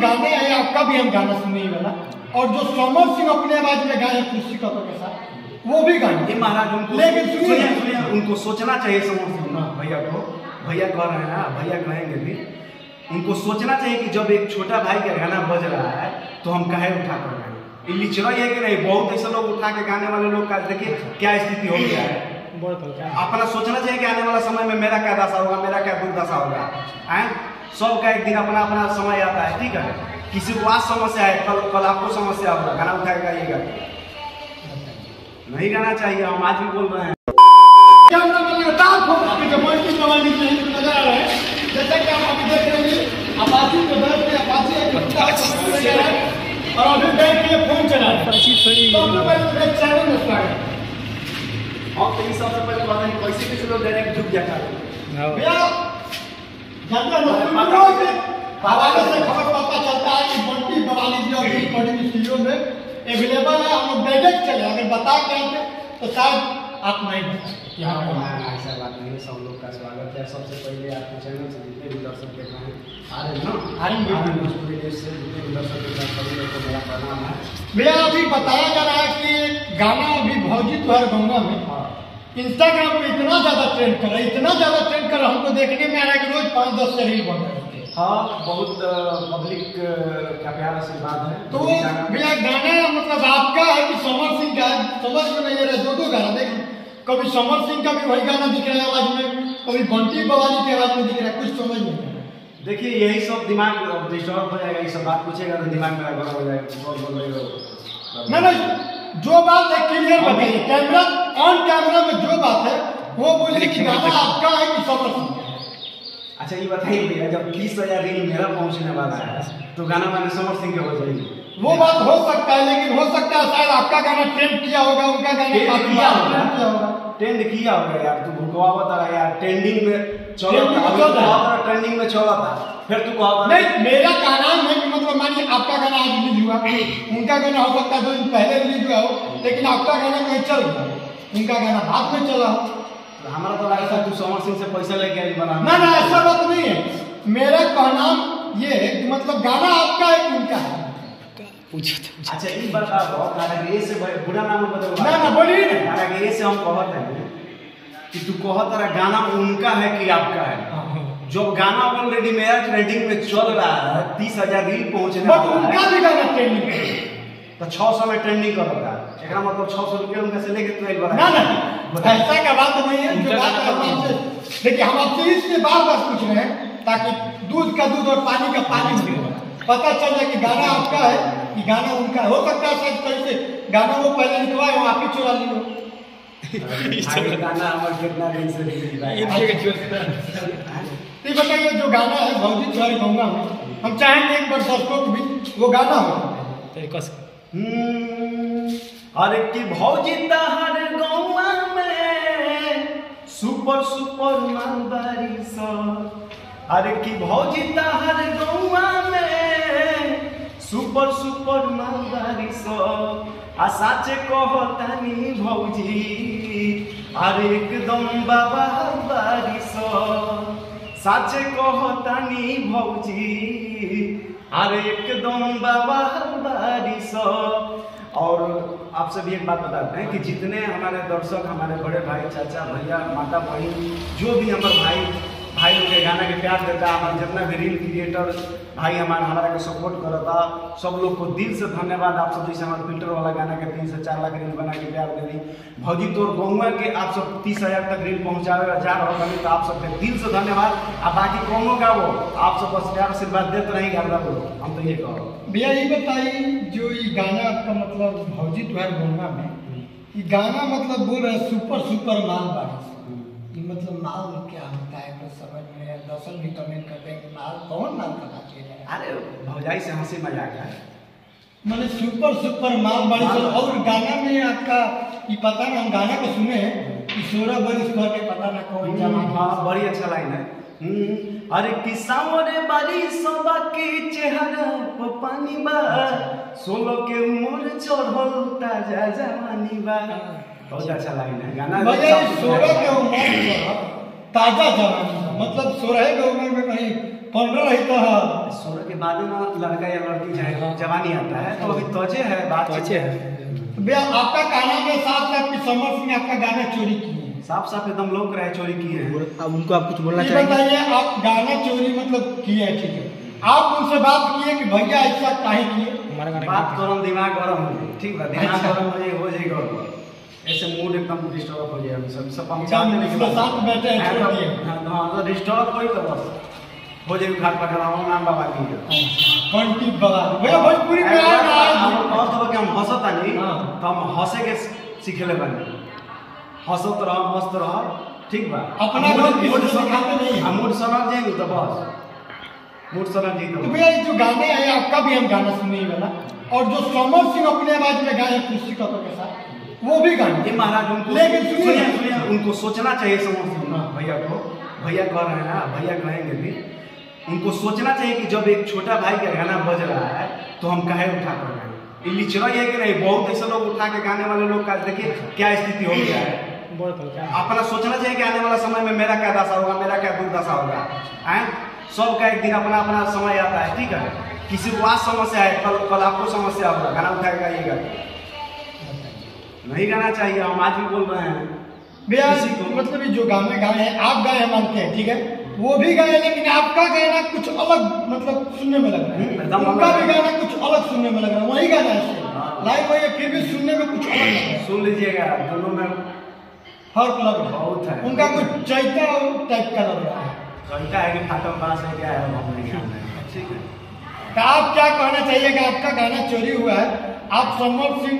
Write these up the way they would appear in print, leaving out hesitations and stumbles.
गाने हैं आपका भी हम गाना सुने वाला, और जो समर सिंह अपने आवाज में गाए खुशी कपल के साथ वो भी गाने महाराज उनको, लेकिन सुनिए उनको सोचना चाहिए समर सिंह भैया को, भैया कह रहे हैं भैया कहेंगे भी, उनको सोचना चाहिए कि जब एक छोटा भाई का गाना बज रहा है तो हम काहे उठा कर गाएं। लिचड़ा है कि नहीं, बहुत ऐसे लोग उठा के गाने वाले लोग का देखिए क्या स्थिति हो गया है। अपना सोचना चाहिए कि आने वाला समय में मेरा क्या दशा होगा, मेरा क्या दुर्दशा होगा। सबका एक दिन अपना अपना समय आता है, ठीक है। किसी को आज समस्या है, कल आपको समस्या होगा, गाना उठा के गाइएगा। नहीं गाना चाहिए, हम आज भी बोल रहे हैं। जैसा कि आप अभी देख रहे हैं अपाची के बैठ के अपाची और अभी बैठ के फोन चला रहा है। सबसे पहले चैनल में स्वागत। और तो सबसे पहले बात है कैसे किसी लोग डायरेक्ट झुक जाता है भैया, जानते हैं हवाले से खबर पता चलता है कि बंटी बवाली जी और रिकॉर्डिंग स्टूडियो में अवेलेबल है। हम लोग डायरेक्ट चले, अगर बता के तो शायद आप नहीं ऐसा बात नहीं है। सब लोग का स्वागत है। सबसे पहले आपके चैनल से जितने भी दर्शक देख रहे हैं भैया अभी बताया जा रहा है कि गाना अभी भौजी तुहर गंगा में इंस्टाग्राम पे इतना ज्यादा ट्रेंड कर रहा है, इतना ज्यादा ट्रेंड कर रहा है, हमको देखने में आ रहा है कि रोज 5-10 से रील बन रहे हैं। हाँ, बहुत पब्लिक का प्यार आशीर्वाद है। तो भैया गाना मतलब आपका है कि समर सिंह का, समझ में नहीं आ रहा है। दो गाना देख, कभी समर सिंह का भी वही गाना दिख रहा है आवाज में, कभी बंटी बवाली के आवाज में दिख रहा है, कुछ समझ नहीं आ रहा है। देखिए यही सब दिमाग डिस्टर्ब हो जाएगा, ये सब बात पूछेगा तो दिमाग मेरा गड़बड़ हो जाएगा। नहीं, जो बात है क्लियर बताइए, कैमरा ऑन कैमरा में जो बात है वो बोलिए कि गाना आपका है कि समर सिंह का। अच्छा ये बताइए भैया, जब 30,000 रील मेरा पहुंचने वाला है तो गाना मैंने समर सिंह के हो जाएगी। वो बात हो सकता है, लेकिन हो सकता है शायद आपका गाना ट्रेंड किया होगा, उनका गाना किया होगा, ट्रेंड किया होगा यार। तू भुगवावत रहा यार, ट्रेंडिंग में ट्रेंडिंग में चला था, फिर तू कहा नहीं। मेरा कहना है कि मतलब मानिए आपका गाना आज रिलीज हुआ, उनका गाना हो सकता है 2 दिन पहले रिलीज हुआ हो, लेकिन आपका गाना कहीं चल रहा है, उनका गाना बाद में चला हो। हमारा तो लगता है तू समर सिंह से पैसा लेके आई बना। ना ऐसा बात नहीं है। मेरा कहना ये है कि मतलब गाना आपका है कि उनका है। अच्छा ये बताओ, गाना से बुरा नाम बताओ ना बोलिए ना। गाना से हम कहते हैं कि तू कहता रहा गाना उनका है कि आपका है। जो गाना ऑलरेडी मेरा ट्रेंडिंग में चल रहा है, 30,000 रील पहुंचने वाला है, उनका भी गाना ट्रेंडिंग तो 600 में ट्रेंडिंग कर रहा है। एक मतलब 600 रुपये उनका से लेके तू ना ऐसा का बात नहीं है। जो बात है देखिए, हम आपसे इसलिए बार पूछ रहे हैं ताकि दूध का दूध और पानी का पानी हो, पता चल जाए कि गाना आपका है कि गाना उनका। हो सकता है शायद कैसे गाना वो पहले लिखवाए हो, आप ही चुरा लियो। गाना हमारे कितना दिन से बताइए, जो गाना है भौजी तुम्हारी गंगा में, हम चाहेंगे एक बार दर्शकों भी वो गाना हो। अरे कि भौजी तहर गौवा में सुपर सुपर मालबारी सा। अरे कि भौजी तहर गौवा में सुपर सुपर मालबारी सा। आ साचे कहतानी भौजी अरे एकदम बाबा बारी सा। साचे कहतानी भौजी अरे एकदम बाबा बारी सा। और आपसे भी एक बात बताते हैं कि जितने हमारे दर्शक, हमारे बड़े भाई, चाचा, भैया, माता, बहन, जो भी हमारे भाई लोग के गाना के प्यार देता है, हमारे जितना भी रील क्रिएटर भाई हमारा के सपोर्ट करता, सब लोग को दिल से धन्यवाद। आप सब जैसे हमारे फिल्टर वाला गाना के 3 से 4 लाख रील बना के प्यार दे दी। भौजी तोर गौवा के आप सब 30,000 तक रील पहुँचावे जा रहा होगा, तो आप सबके दिल से धन्यवाद। अब बाकी कौनों का वो आप सब बस प्यार आशीर्वाद देते नहीं करता वो, हम तो ये कहो। भैया ये बताइए, जो ये गाना आपका मतलब भौजी तुहर गंगा में, ये गाना मतलब बोल रहे सुपर सुपर माल बारिश, ये मतलब माल क्या होता है कुछ समझ में? दर्शक भी कमेंट करते हैं कि माल कौन माल का बात है? अरे भौजाई से हंसी मजाक है, मैंने सुपर सुपर माल बारिश। और गाना में आपका ये पता ना, हम गाना को सुने कि 16 बरिस के पता ना कौन जमाना। हाँ, बड़ी अच्छा लाइन है। अरे किसावरे बारी सबा के चेहरा पर पानी बा, 16 के उम्र चढ़ल ताजा जवानी बा। बहुत अच्छा लाइन है गाना। 16 के उम्र ताजा जवानी बा। मतलब 16 की उम्र में कहीं 15 रही तो 16 के बाद ना लड़का या लड़की चाहे जवानी आता है तो अभी त्वचे है बात त्वचे है। भैया आपका कहना के साथ साथ कि समर सिंह आपका गाना चोरी किए हैं। साफ साफ एकदम लोग रहे चोरी किए हैं। अब उनको आप कुछ बोलना ये चाहेंगे? बताइए आप गाना चोरी मतलब किए हैं, ठीक है, आप उनसे बात किए कि भैया ऐसा काहे किए? हमारा गाना बात गरम दिमाग गरम हो जाए, ठीक है, दिमाग अच्छा। गरम हो जाए गड़बड़, ऐसे मूड एकदम डिस्टर्ब हो जाए, सब हम अच्छा, हम इसके साथ में बैठे हैं, छोड़ दिए। हाँ तो डिस्टर्ब होई तो बस हो जाए घाट पकड़ाओ नाम बाबा की बंटी बवाली भैया भोजपुरी में आए ना आए हम कहत हो कि हम हंसत नहीं हाँ। तो हम हंसे के सीखले बने, हंसत रह मस्त रह, ठीक बा, अपना लोग किसी को सिखाते नहीं हैं। मूड समझ जाएंगे तो बस मूड समझ जाएंगे तो तो भैया ये जो गाने हैं आपका भी हम गाना सुनने ही वाला, और जो समर सिंह अपने आवाज में गाए खुशी कपूर के साथ वो भी गाने। ये महाराज उनको लेकिन सुनिए उनको सोचना चाहिए समझ भैया को, भैया कह रहे हैं ना, भैया कहेंगे भी, उनको सोचना चाहिए कि जब एक छोटा भाई का गाना बज रहा है तो हम काहे उठा कर गाएं। ये लिचड़ा है कि नहीं, बहुत ऐसे लोग उठा के गाने वाले लोग का देखिए क्या स्थिति हो गया है। अपना सोचना चाहिए कि आने वाला समय में मेरा क्या दशा होगा, मेरा क्या दुर्दशा होगा। सबका एक दिन अपना अपना समय आता है, ठीक है, किसी को आज समस्या है, कल आपको समस्या होगा, गाना उठा के गाइएगा, नहीं गाना चाहिए। हम आज भी बोल रहे हैं भैया किसी को मतलब ये जो गाने गाए हैं आप गाए हैं मानते हैं, ठीक है, वो भी गाए, लेकिन आपका गाना कुछ अलग मतलब सुनने में लग रहा है, एकदम उनका अलग भी गाना कुछ अलग सुनने में लग रहा है, वही गाना है हाँ। लाइव वही है, फिर भी सुनने में कुछ अलग लग रहा है, सुन लीजिएगा, दोनों में फर्क लग रहा बहुत है। उनका कुछ चैता टाइप का लग रहा है। कहता है कि फाटम पास है क्या है, हम नहीं जानते हैं, ठीक है। तो आप क्या कहना चाहिए कि आपका गाना चोरी हुआ है, आप समर सिंह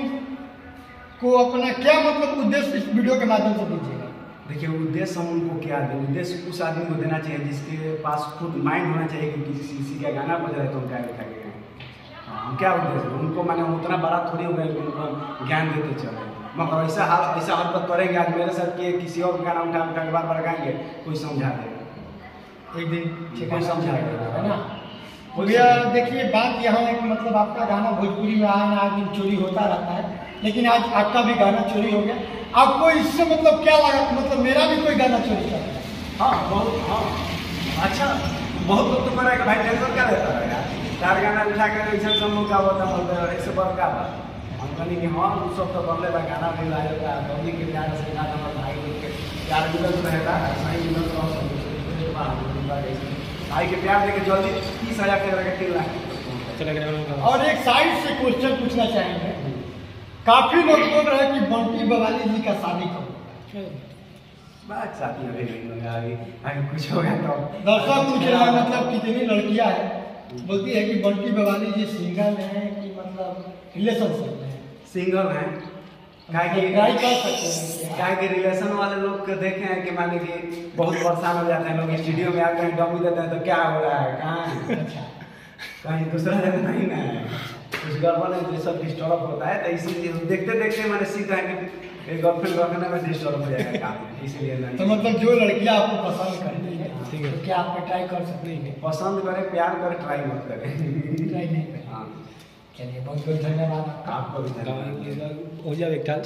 को अपना क्या मतलब उद्देश्य इस वीडियो के माध्यम से दीजिएगा? देखिए उद्देश्य हम उनको क्या दें, उद्देश्य उस आदमी को देना चाहिए जिसके पास खुद माइंड होना चाहिए कि किसी का गाना बज रहा है तो हम क्या उठा के गाएं। हम क्या उद्देश्य उनको, मैंने उतना बड़ा थोड़ी हो गया कि उनको ज्ञान देते चले, मगर ऐसा हरकत करेंगे आज मेरे साथ कि किसी और गाना उठा के बार गाएंगे, कोई समझा देगा एक दिन कोई समझा देगा, है ना। भैया देखिए बात यहाँ है कि मतलब आपका गाना भोजपुरी में आए ना आए दिन चोरी होता रहता है, लेकिन आज आपका भी गाना चोरी हो गया। आपको इससे मतलब क्या लगा, मतलब मेरा भी कोई गाना चोरी कर रहा है? हाँ बहुत, हाँ अच्छा, बहुत लोग तो करेगा भाई, टेंशन क्या लेता है यार, चार गाना उठा के ऐसे सब लोग का होता है, ऐसे बढ़ का बात हम कहनी कि हाँ उस सब तो बदले बा गाना भी लाएगा, बबली के प्यार से ना हमारे भाई लोग के प्यार मिलत रहेगा, सही मिलत रहो भाई के प्यार देके जल्दी 30,000 के 3 लाख। और एक साइड से क्वेश्चन पूछना चाहेंगे, काफी लोग बोल रहे हैं कि बंटी बवाली जी का शादी करो, बात साथी अभी नहीं होगा, अभी कुछ होगा तो दर्शक पूछ रहे हैं मतलब कितनी लड़कियां हैं, बोलती है कि बंटी बवाली जी सिंगल हैं कि मतलब रिलेशनशिप में सिंगल हैं, ट्राई कर सकते हैं क्या कि रिलेशन वाले लोग को देखे हैं कि माने कि बहुत परेशान हो जाते हैं लोग, स्टूडियो में आकर डमी देते हैं तो क्या हो रहा है, कहाँ कहीं दूसरा जगह नहीं ना है, कुछ गड़बड़ है, जो सब डिस्टर्ब होता है, तो इसीलिए देखते देखते मैंने सीखा है कि गर्लफ्रेंड रखने में डिस्टर्ब हो जाएगा काम, इसलिए नहीं। तो मतलब जो लड़कियां आपको पसंद करती है तो क्या आप ट्राई कर सकते हैं? पसंद करे, प्यार करे, ट्राई मत करे। ट्राई नहीं करें। हाँ चलिए बहुत बहुत धन्यवाद आपको भी धन्यवाद। हो जाए एक